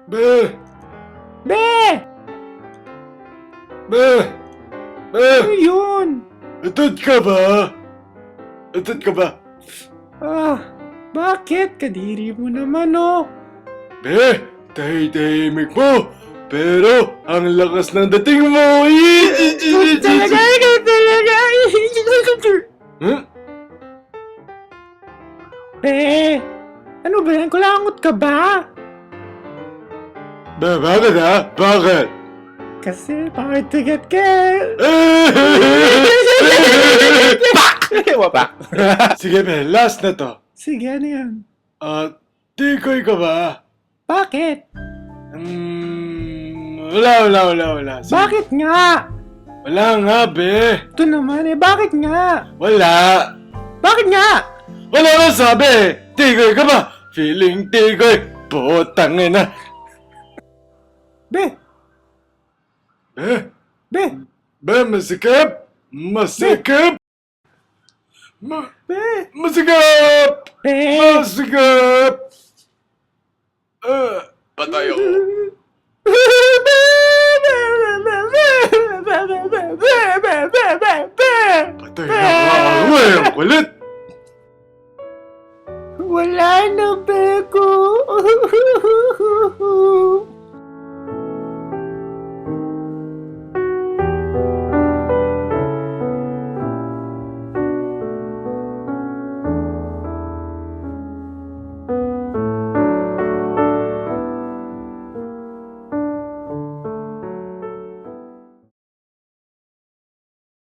Be! Be! Be! Be! Ano yun? Atod ka ba? Atod ka ba? Bakit? Kadiri mo naman, oh. Be! Tahimik mo! Pero, ang lakas ng dating mo! Talaga, ikaw talaga. Huh? Be! Ano ba yan? Kulangot ka ba? Be, bakit ha? Bakit? Kasi pakitigat ka. Wapak. Sige be, last na to. Sige, ano yan? Tikoy ka ba? Bakit? Wala. Sige. Bakit nga? Wala nga, be. Ito naman eh, bakit nga? Wala. Bakit nga? Wala nga sabi. Tikoy ka ba? Feeling tikoy. Putang ina. Be! Be! Be, masikip. Masikip. Be! Masikip. Be! Masikip. Patay ako. Patay ako. Uy, ang kulit. Wala na, Beko!